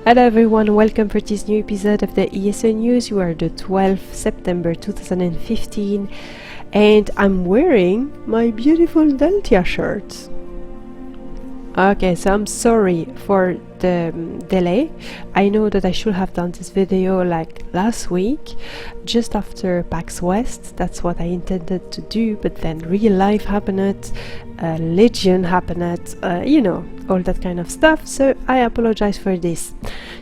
Hello everyone, welcome for this new episode of the ESO News. We are the 12th September 2015 and I'm wearing my beautiful Deltia shirt. Okay, so I'm sorry for the delay. I know that I should have done this video like last week, just after PAX West. That's what I intended to do, but then real life happened, Legion happened, all that kind of stuff, so I apologize for this.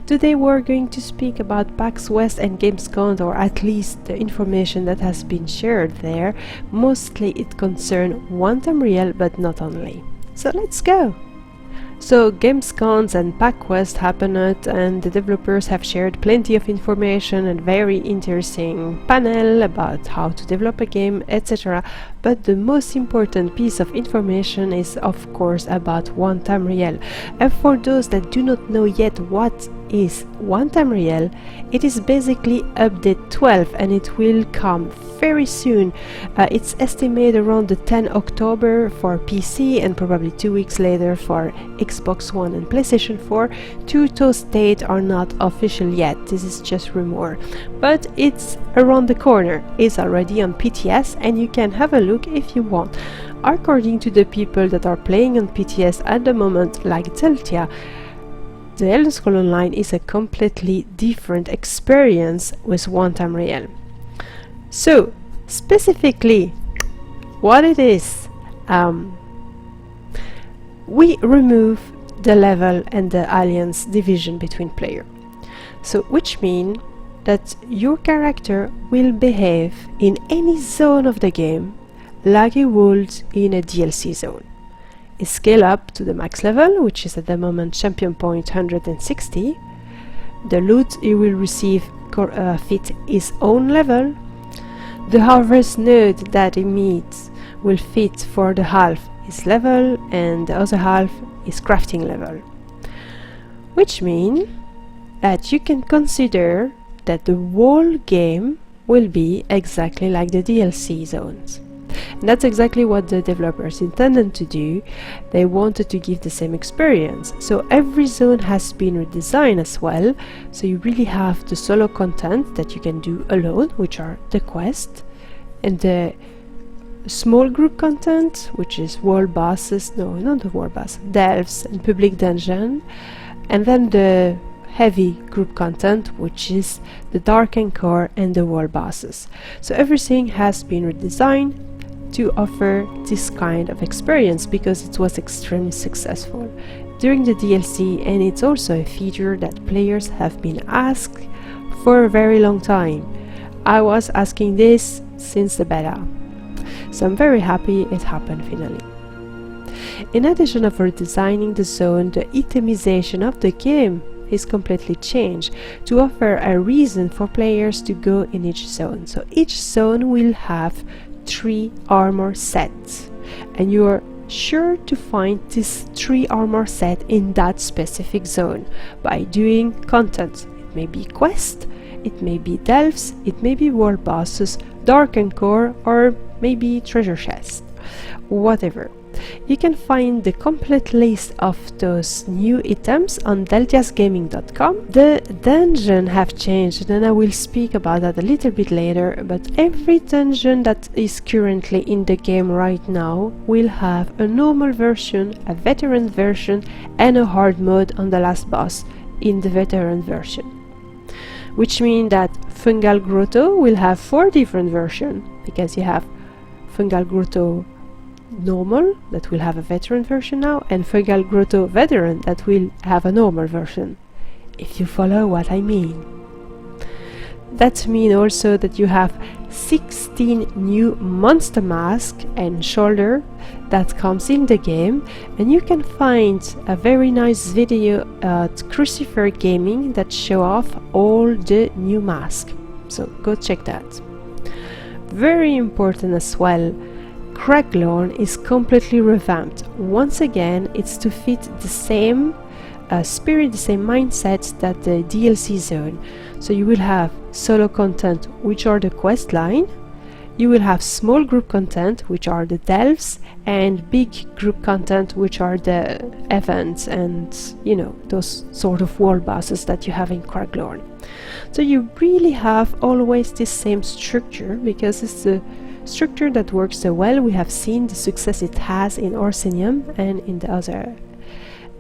Today we're going to speak about PAX West and Gamescom, or at least the information that has been shared there. Mostly it concerns Tamriel, but not only. So let's go! So Gamescom and PAX West happened and the developers have shared plenty of information and very interesting panel about how to develop a game, etc. But the most important piece of information is of course about Tamriel. And for those that do not know yet what is Tamriel, it is basically update 12 and it will come very soon. It's estimated around the 10 October for PC and probably 2 weeks later for Xbox One and PlayStation 4. Those dates are not official yet, this is just rumor, but it's around the corner. It's already on PTS and you can have a look if you want. According to the people that are playing on PTS at the moment, like Deltia, the Elder Scrolls Online is a completely different experience with Tamriel. So, specifically, what it is, we remove the level and the alliance division between players. So, which means that your character will behave in any zone of the game like he would in a DLC zone. It scale up to the max level, which is at the moment champion point 160. The loot he will receive fit his own level. The harvest node that he meets will fit for the half his level and the other half his crafting level. Which means that you can consider that the whole game will be exactly like the DLC zones. And that's exactly what the developers intended to do. They wanted to give the same experience. So every zone has been redesigned as well. So you really have the solo content that you can do alone, which are the quest, and the small group content, which is world bosses, no, not the world boss, delves and public dungeon, and then the heavy group content, which is the dark and core and the world bosses. So everything has been redesigned to offer this kind of experience because it was extremely successful during the DLC, and it's also a feature that players have been asked for a very long time. I was asking this since the beta, so I'm very happy it happened finally. In addition of redesigning the zone, the itemization of the game is completely changed to offer a reason for players to go in each zone. So each zone will have 3 armor sets, and you are sure to find this 3 armor set in that specific zone by doing content. It may be quest, it may be delves, it may be world bosses, dark and core, or maybe treasure chest, whatever. You can find the complete list of those new items on deltiasgaming.com. The dungeon have changed and I will speak about that a little bit later, but every dungeon that is currently in the game right now will have a normal version, a veteran version, and a hard mode on the last boss in the veteran version. Which means that Fungal Grotto will have 4 different versions, because you have Fungal Grotto normal that will have a veteran version now, and Fungal Grotto veteran that will have a normal version, if you follow what I mean. That means also that you have 16 new monster mask and shoulder that comes in the game, and you can find a very nice video at Crucifer Gaming that show off all the new masks, so go check that. Very important as well, Craglorn is completely revamped. Once again, it's to fit the same spirit, the same mindset that the DLC zone. So you will have solo content, which are the quest line. you will have small group content, which are the delves, and big group content, which are the events and, you know, those sort of world bosses that you have in Craglorn. So you really have always this same structure, because it's the structure that works so well. We have seen the success it has in Orsinium and in the other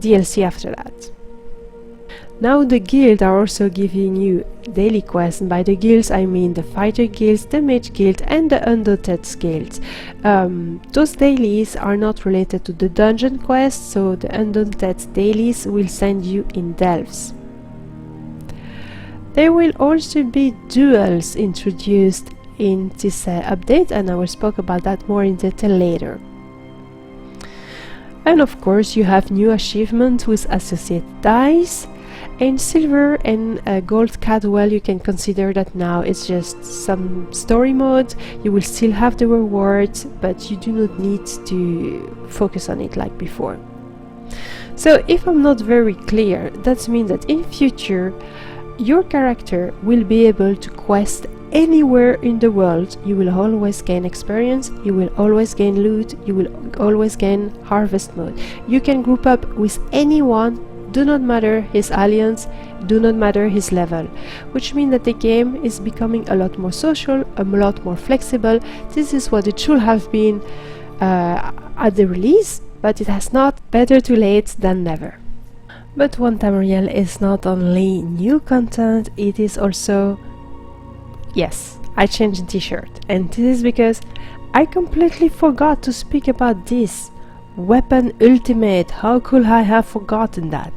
DLC after that. Now the guild are also giving you daily quests, and by the guilds I mean the fighter guilds, the mage guild and the undaunted guilds. Those dailies are not related to the dungeon quests, so the undaunted dailies will send you in delves. There will also be duels introduced in this update, and I will speak about that more in detail later. And of course you have new achievements with associated dice. In silver and gold Cadwell, you can consider that now it's just some story mode. You will still have the rewards, but you do not need to focus on it like before. So if I'm not very clear, that means that in future your character will be able to quest anywhere in the world. You will always gain experience, you will always gain loot, you will always gain harvest mode. You can group up with anyone, do not matter his alliance, do not matter his level, which means that the game is becoming a lot more social, a lot more flexible. This is what it should have been at the release, but it has not. Better too late than never. But Tamriel is not only new content, it is also... Yes, I changed the t-shirt, and this is because I completely forgot to speak about this. Weapon Ultimate, how could I have forgotten that?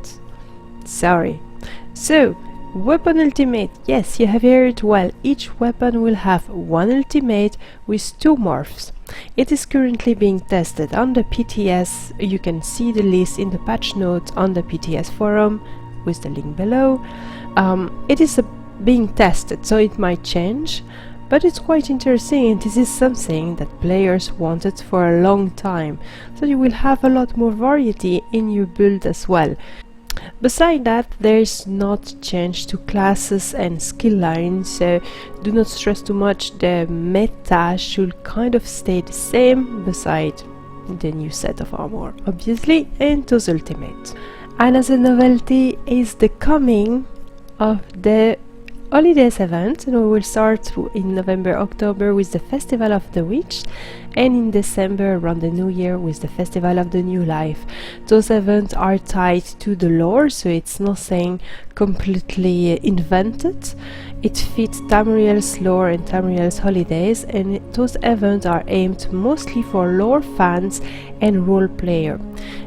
Sorry. So, Weapon Ultimate, yes, you have heard it well. Each weapon will have one ultimate with 2 morphs. It is currently being tested on the PTS. You can see the list in the patch notes on the PTS forum with the link below. It is being tested, so it might change. But it's quite interesting, and this is something that players wanted for a long time, so you will have a lot more variety in your build as well. Besides that, there is not change to classes and skill lines, so do not stress too much. The meta should kind of stay the same, beside the new set of armor, obviously, and those ultimates. Another novelty is the coming of the Holidays event, and we will start in November-October with the Festival of the Witch, and in December around the New Year with the Festival of the New Life. Those events are tied to the lore, so it's nothing completely invented. It fits Tamriel's lore and Tamriel's holidays, and those events are aimed mostly for lore fans and role player.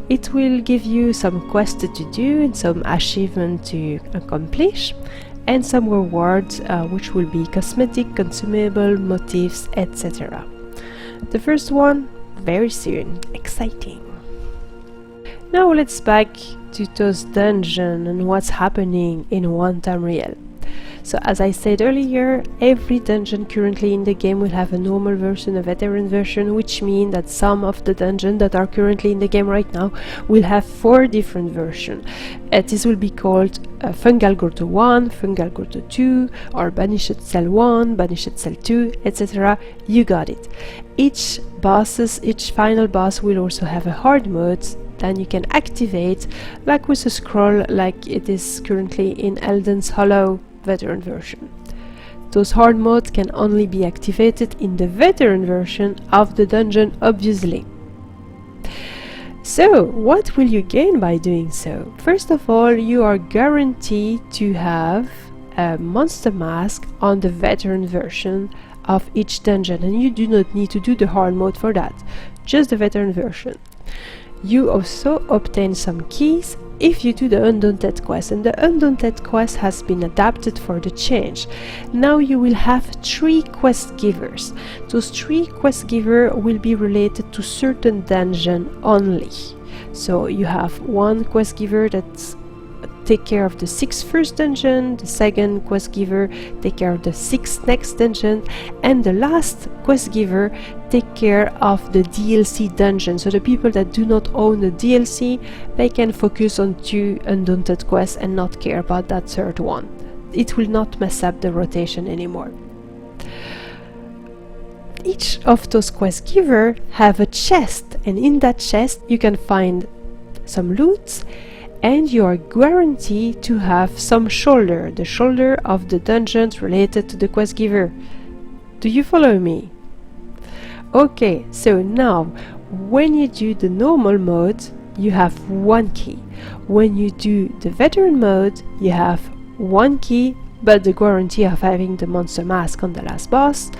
It will give you some quests to do and some achievements to accomplish, and some rewards which will be cosmetic, consumable, motifs, etc. The first one, very soon. Exciting. Now let's back to those dungeons and what's happening in Tamriel. So as I said earlier, every dungeon currently in the game will have a normal version, a veteran version, which means that some of the dungeons that are currently in the game right now will have 4 different versions. This will be called Fungal Grotto 1, Fungal Grotto 2, or Banished Cell 1, Banished Cell 2, etc. You got it. Each final boss will also have a hard mode that you can activate, like with a scroll, like it is currently in Elden's Hollow veteran version. Those hard modes can only be activated in the veteran version of the dungeon, obviously. So, what will you gain by doing so? First of all, you are guaranteed to have a monster mask on the veteran version of each dungeon, and you do not need to do the hard mode for that, just the veteran version. You also obtain some keys if you do the Undaunted quest, and the Undaunted quest has been adapted for the change. Now you will have 3 quest givers. Those 3 quest givers will be related to certain dungeon only. So you have one quest giver that's take care of the 6 first dungeon, the second quest giver take care of the 6 next dungeon, and the last quest giver take care of the DLC dungeon. So the people that do not own the DLC, they can focus on 2 Undaunted quests and not care about that third one. It will not mess up the rotation anymore. each of those quest giver have a chest, and in that chest you can find some loot, and you are guaranteed to have some shoulder, the shoulder of the dungeons related to the quest giver. Do you follow me? Okay, so now when you do the normal mode, you have one key. When you do the veteran mode, you have one key, but the guarantee of having the monster mask on the last boss.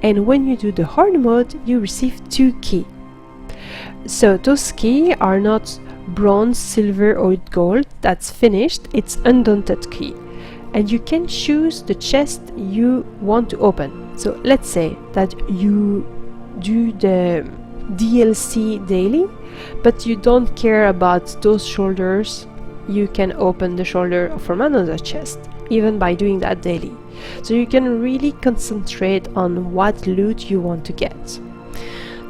And when you do the hard mode, you receive two keys. So those keys are not bronze, silver or gold, that's finished, it's undaunted key. And you can choose the chest you want to open. So let's say that you do the DLC daily, but you don't care about those shoulders, you can open the shoulder from another chest, even by doing that daily. So you can really concentrate on what loot you want to get.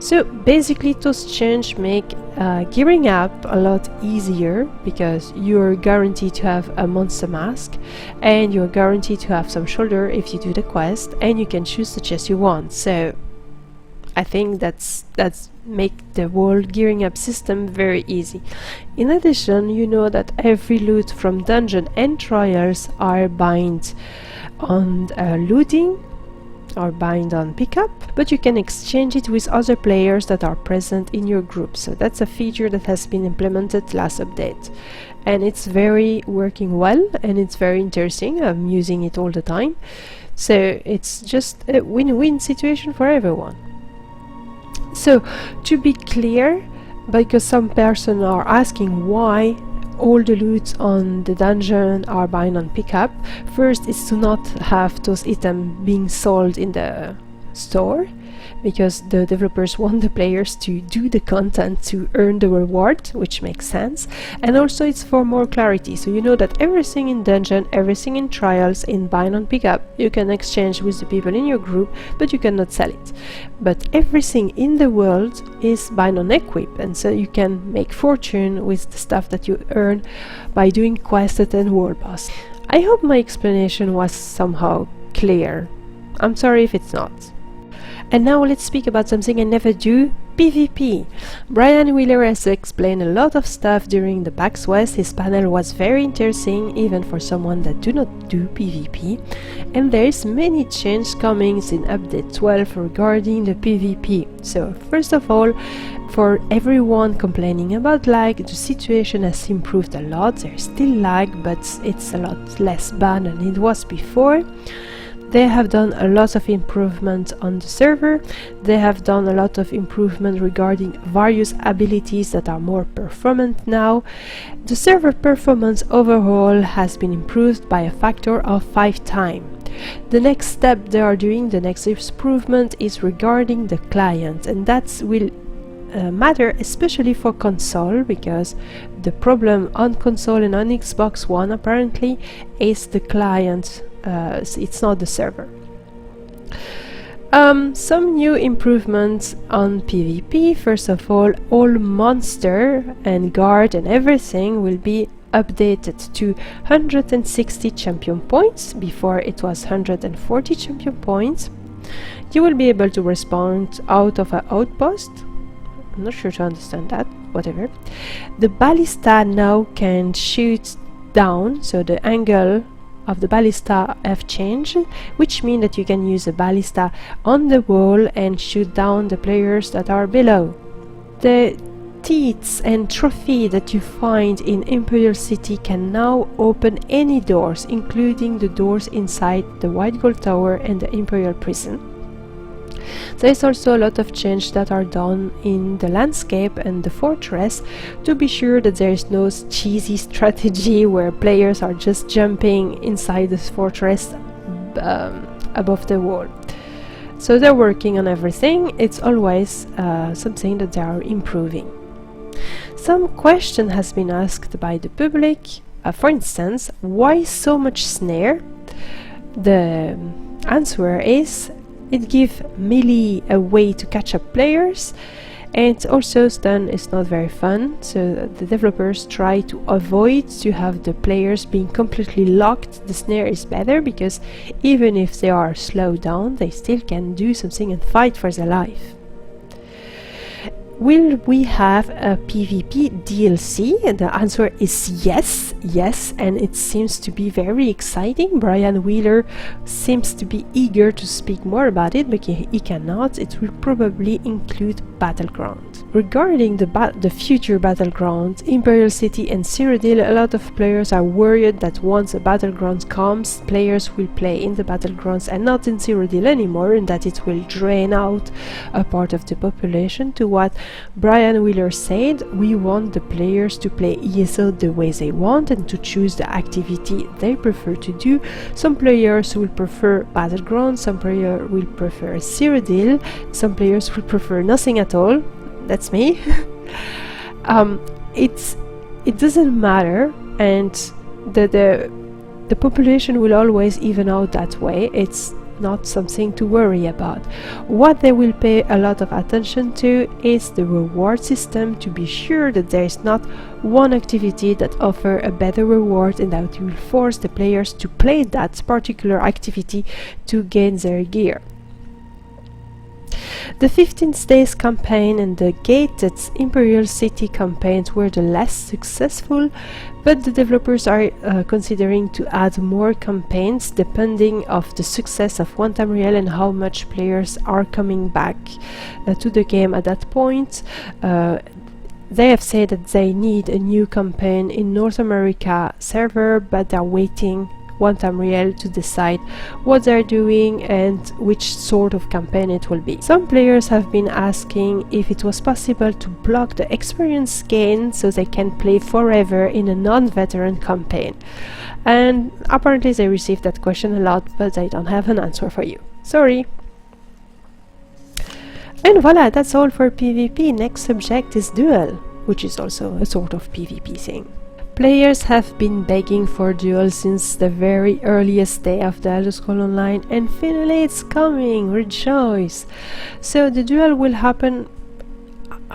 So basically those changes make gearing up a lot easier, because you're guaranteed to have a monster mask and you're guaranteed to have some shoulder if you do the quest, and you can choose the chest you want. So I think that's make the whole gearing up system very easy. In addition, you know that every loot from dungeon and trials are bind on looting or bind on pickup, but you can exchange it with other players that are present in your group. So that's a feature that has been implemented last update, and it's very working well, and it's very interesting. I'm using it all the time, so it's just a win-win situation for everyone. So to be clear, because some person are asking why all the loot on the dungeon are bind on pickup, first is to not have those items being sold in the store, because the developers want the players to do the content to earn the reward, which makes sense. And also it's for more clarity, so you know that everything in dungeon, everything in trials, in bind on pickup, you can exchange with the people in your group, but you cannot sell it. But everything in the world is bind on equip, and so you can make fortune with the stuff that you earn by doing quests and world boss. I hope my explanation was somehow clear. I'm sorry if it's not. And now let's speak about something I never do, PvP. Brian Wheeler has explained a lot of stuff during the PAX West. His panel was very interesting, even for someone that do not do PvP. And there is many changes coming in update 12 regarding the PvP. So first of all, for everyone complaining about lag, the situation has improved a lot. There's still lag, but it's a lot less bad than it was before. They have done a lot of improvement on the server. They have done a lot of improvement regarding various abilities that are more performant now. The server performance overall has been improved by a factor of 5 times. The next step they are doing, the next improvement, is regarding the client, and that will matter especially for console, because the problem on console and on Xbox One apparently is the client. It's not the server. Some new improvements on PvP. First of all monster and guard and everything will be updated to 160 champion points. Before it was 140 champion points. You will be able to respawn out of an outpost. I'm not sure to understand that, whatever. The ballista now can shoot down, so the angle of the ballista have changed, which means that you can use a ballista on the wall and shoot down the players that are below. The teats and trophy that you find in Imperial City can now open any doors, including the doors inside the White Gold Tower and the Imperial Prison. There is also a lot of change that are done in the landscape and the fortress to be sure that there is no cheesy strategy where players are just jumping inside this fortress above the wall. So they're working on everything. It's always something that they are improving. Some question has been asked by the public. For instance, why so much snare? The answer is it gives melee a way to catch up players, And also stun is not very fun, so the developers try to avoid to have the players being completely locked. The snare is better because even if they are slowed down, they still can do something and fight for their life. Will we have a PvP DLC? And the answer is yes, and it seems to be very exciting. Brian Wheeler seems to be eager to speak more about it, but he cannot. It will probably include Battleground. Regarding the future Battleground, Imperial City and Cyrodiil, a lot of players are worried that once a Battleground comes, players will play in the Battlegrounds and not in Cyrodiil anymore, and that it will drain out a part of the population. To what Brian Wheeler said, we want the players to play ESO the way they want and to choose the activity they prefer to do. Some players will prefer Battleground, some players will prefer Cyrodiil, some players will prefer nothing at all. That's me. It doesn't matter, and the population will always even out that way. It's not something to worry about. What they will pay a lot of attention to is the reward system, to be sure that there is not one activity that offers a better reward and that will force the players to play that particular activity to gain their gear. The 15 Days campaign and the gated Imperial City campaigns were the less successful, but the developers are considering to add more campaigns depending of the success of Tamriel and how much players are coming back to the game at that point. They have said that they need a new campaign in North America server, but they're waiting Tamriel to decide what they're doing and which sort of campaign it will be. Some players have been asking if it was possible to block the experience gain so they can play forever in a non-veteran campaign. And apparently they received that question a lot, but I don't have an answer for you. Sorry. And voila, that's all for PvP. Next subject is Duel, which is also a sort of PvP thing. Players have been begging for Duel since the very earliest day of the Elder Scrolls Online, and finally it's coming! Rejoice! So the Duel will happen,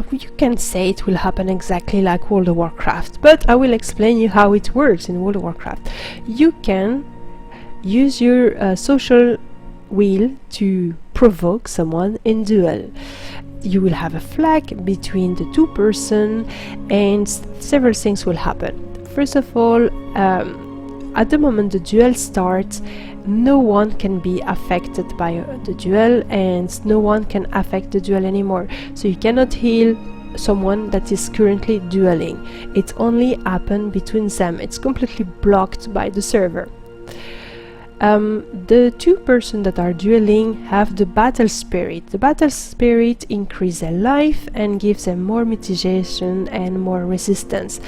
you can say it will happen exactly like World of Warcraft, but I will explain you how it works in World of Warcraft. You can use your social wheel to provoke someone in Duel. You will have a flag between the two persons and several things will happen. First of all, at the moment the duel starts, no one can be affected by the duel and no one can affect the duel anymore. So you cannot heal someone that is currently dueling. It only happens between them. It's completely blocked by the server. The two persons that are dueling have the battle spirit. The battle spirit increases their life and gives them more mitigation and more resistance.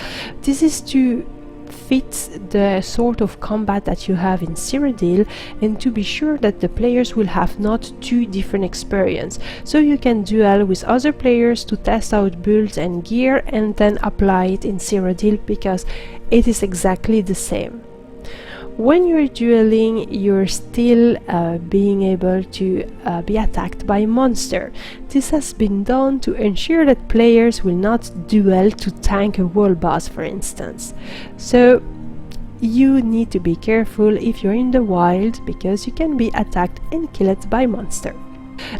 This is to fit the sort of combat that you have in Cyrodiil and to be sure that the players will have not two different experiences. So you can duel with other players to test out builds and gear and then apply it in Cyrodiil because it is exactly the same. When you're dueling, you're still being able to be attacked by monster. This has been done to ensure that players will not duel to tank a wall boss, for instance. So you need to be careful if you're in the wild because you can be attacked and killed by monster.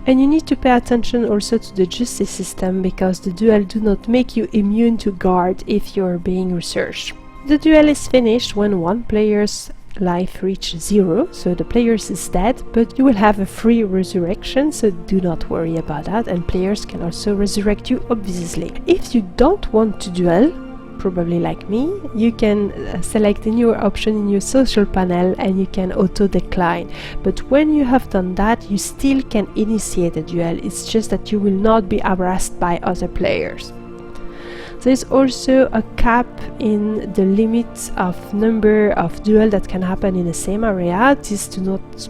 And you need to pay attention also to the justice system because the duel do not make you immune to guard if you're being researched. The duel is finished when one player's life reaches 0, so the player is dead, but you will have a free resurrection, so do not worry about that, and players can also resurrect you obviously. If you don't want to duel, probably like me, you can select a new option in your social panel and you can auto decline, but when you have done that you still can initiate a duel. It's just that you will not be harassed by other players. There's also a cap in the limit of number of duels that can happen in the same area. This to not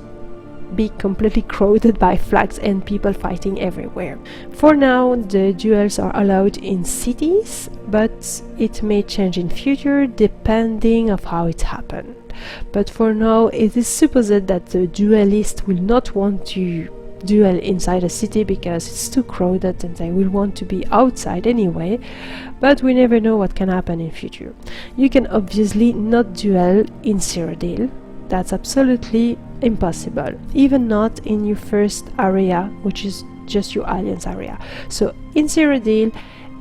be completely crowded by flags and people fighting everywhere. For now, the duels are allowed in cities, but it may change in future depending of how it happened. But for now, it is supposed that the duelist will not want to duel inside a city because it's too crowded and they will want to be outside anyway, but we never know what can happen in future. You can obviously not duel in Cyrodiil. That's absolutely impossible, even not in your first area, which is just your alliance area. So in Cyrodiil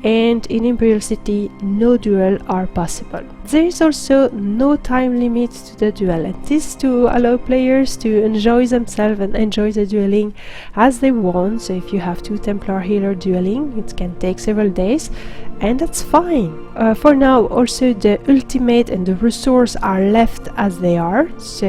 and in Imperial City, no duel are possible. There is also no time limit to the duel, and this to allow players to enjoy themselves and enjoy the dueling as they want. So if you have two Templar healer dueling, it can take several days, and that's fine. For now, also the ultimate and the resource are left as they are, so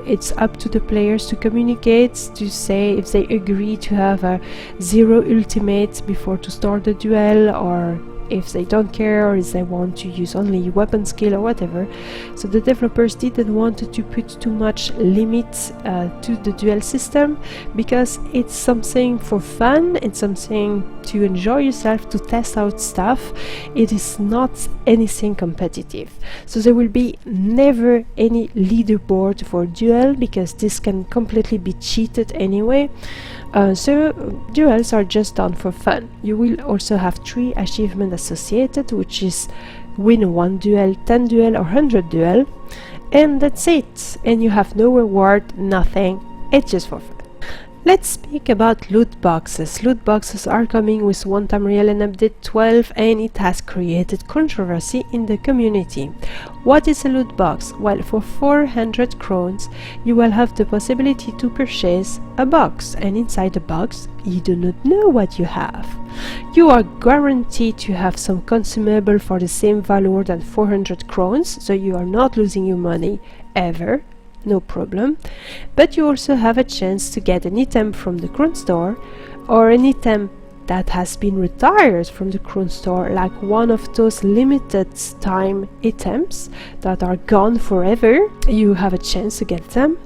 it's up to the players to communicate, to say if they agree to have a 0 ultimate before to start the duel, or if they don't care, or if they want to use only weapon skill or whatever. So the developers didn't want to put too much limit to the duel system, because it's something for fun, it's something to enjoy yourself, to test out stuff. It is not anything competitive. So there will be never any leaderboard for duel, because this can completely be cheated anyway. So duels are just done for fun. You will also have 3 achievements associated, which is win 1 duel, 10 duel or 100 duel, and that's it. And you have no reward, nothing, it's just for fun. Let's speak about loot boxes. Loot boxes are coming with 1 Tamriel and update 12, and it has created controversy in the community. What is a loot box? Well, for 400 crowns you will have the possibility to purchase a box, and inside the box you do not know what you have. You are guaranteed to have some consumable for the same value than 400 crowns, so you are not losing your money ever. No problem. But you also have a chance to get an item from the crown store, or an item that has been retired from the crown store, like one of those limited time items that are gone forever. You have a chance to get them,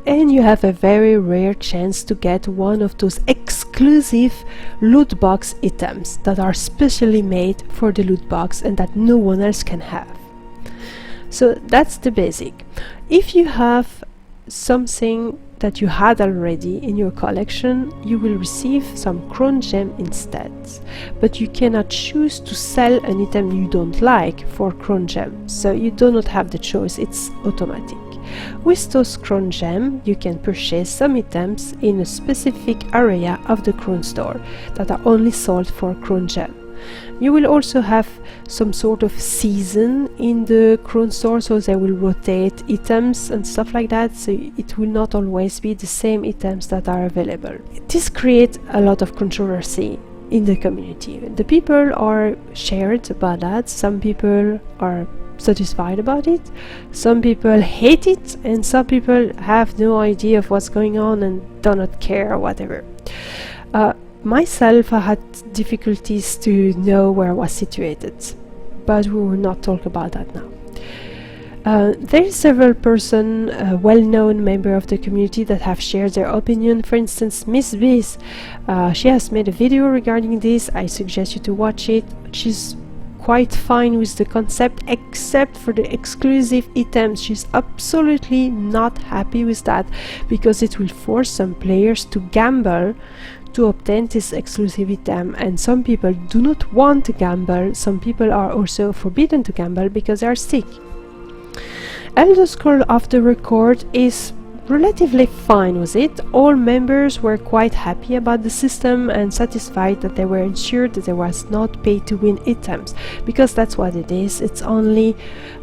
and you have a very rare chance to get one of those exclusive loot box items that are specially made for the loot box and that no one else can have. So that's the basic. If you have something that you had already in your collection, you will receive some crown gem instead, but you cannot choose to sell an item you don't like for crown gem, so you do not have the choice, it's automatic. With those crown gem you can purchase some items in a specific area of the crown store that are only sold for crown gem. You will also have some sort of season in the crown store, so they will rotate items and stuff like that, so it will not always be the same items that are available. This creates a lot of controversy in the community. The people are shared about that. Some people are satisfied about it, some people hate it, and some people have no idea of what's going on and do not care or whatever. Myself, I had difficulties to know where I was situated, but we will not talk about that now. There are several persons, well-known members of the community, that have shared their opinion. For instance, Miss Biz, she has made a video regarding this. I suggest you to watch it. She's quite fine with the concept, except for the exclusive items. She's absolutely not happy with that, because it will force some players to gamble to obtain this exclusive item, and some people do not want to gamble. Some people are also forbidden to gamble because they are sick. Elder Scroll Off the Record is relatively fine with it. All members were quite happy about the system and satisfied that they were ensured that there was not pay to win items, because that's what it is. It's only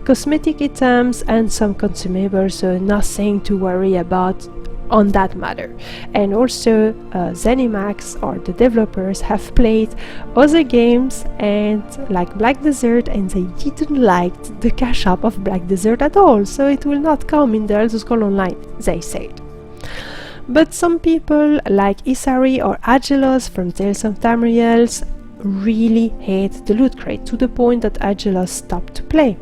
cosmetic items and some consumables, so nothing to worry about on that matter. And also Zenimax, or the developers, have played other games and like Black Desert, and they didn't like the cash up of Black Desert at all, so it will not come in the Elder Scrolls Online, they said. But some people like Isari or Agelos from Tales of Tamriel really hate the loot crate, to the point that Agelos stopped to play.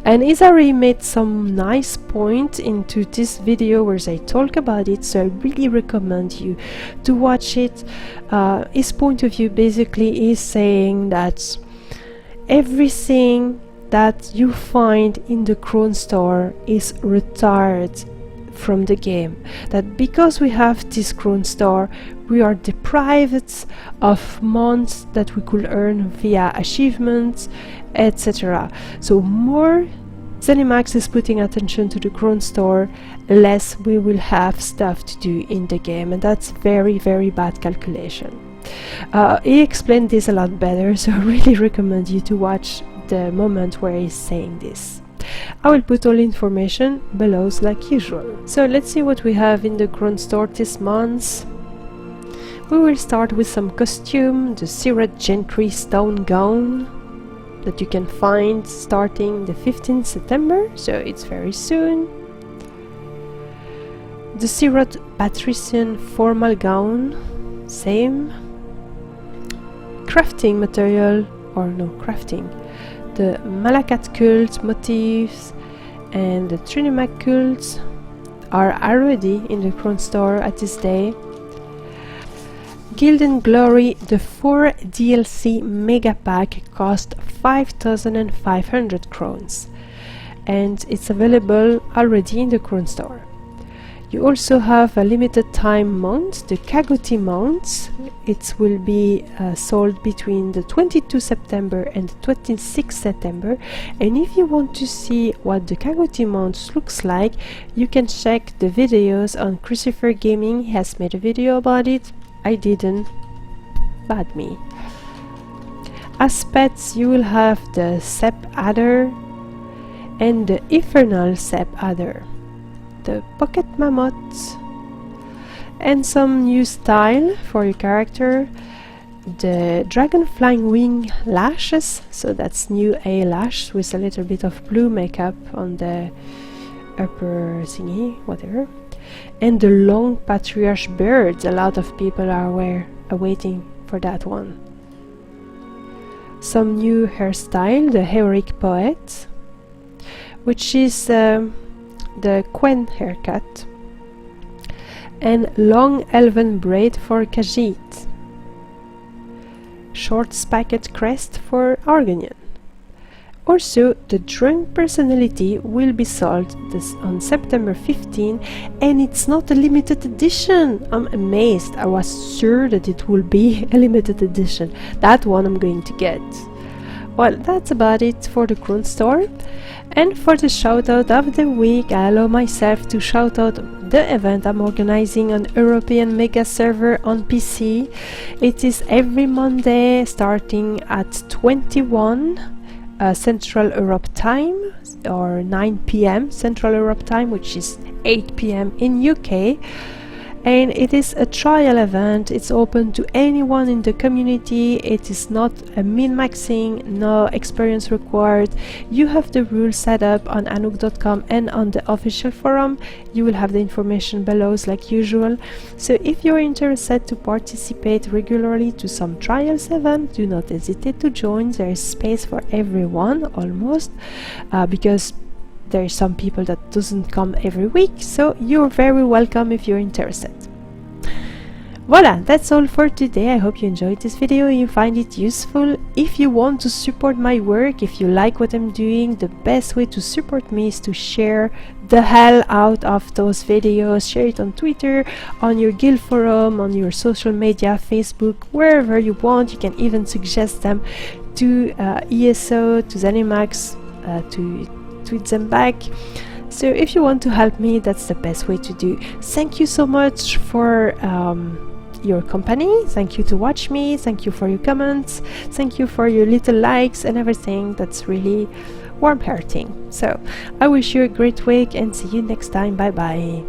And Isari made some nice point into this video where they talk about it, so I really recommend you to watch it. His point of view basically is saying that everything that you find in the crown store is retired from the game, that because we have this crown store, we are deprived of months that we could earn via achievements, etc. So more Zenimax is putting attention to the crown store, less we will have stuff to do in the game, and that's very, very bad calculation. He explained this a lot better, so I really recommend you to watch the moment where he's saying this. I will put all information below like usual. So let's see what we have in the crown store this month. We will start with some costume, the Sirat Gentry stone gown that you can find starting the 15th September, so it's very soon. The Sirat Patrician formal gown, same. Crafting material, or no, crafting. The Malakat cult motifs and the Zenimax cults are already in the crown store at this day. Guild and Glory, the 4 DLC mega pack cost 5,500 crowns and it's available already in the crown store. You also have a limited time mount, the Kagoti mount. It will be sold between the 22 September and the 26 September, and if you want to see what the Kagoti mount looks like, you can check the videos on Christopher Gaming. He has made a video about it. I didn't, bad me. As pets you will have the Sepp Adder and the Infernal Sepp Adder, the Pocket Mammoth, and some new style for your character, the Dragon Flying Wing lashes, so that's new eyelash with a little bit of blue makeup on the upper thingy, whatever, and the Long Patriarch Bird. A lot of people are waiting for that one. Some new hairstyle, the Heroic Poet, which is the Quen haircut, and long elven braid for Khajiit, short spiked crest for Argonian. Also, the Drunk Personality will be sold on September 15, and it's not a limited edition. I'm amazed. I was sure that it will be a limited edition. That one I'm going to get. Well, that's about it for the crown store. And for the shoutout of the week, I allow myself to shout out the event I'm organizing on European Mega Server on PC. It is every Monday starting at 21 Central Europe time, or 9 PM Central Europe time, which is 8 PM in UK. And it is a trial event. It's open to anyone in the community. It is not a min-maxing, no experience required. You have the rules set up on anouk.com and on the official forum. You will have the information below like usual. So if you're interested to participate regularly to some trials event, do not hesitate to join. There is space for everyone almost, because there are some people that doesn't come every week, so you're very welcome if you're interested. Voila, that's all for today. I hope you enjoyed this video and you find it useful. If you want to support my work, if you like what I'm doing, the best way to support me is to share the hell out of those videos. Share it on Twitter, on your guild forum, on your social media, Facebook, wherever you want. You can even suggest them to ESO, to Zenimax, to tweet them back. So if you want to help me, that's the best way to do. Thank you so much for your company. Thank you to watch me. Thank you for your comments. Thank you for your little likes and everything. That's really warm-hearting. So I wish you a great week and see you next time. Bye bye.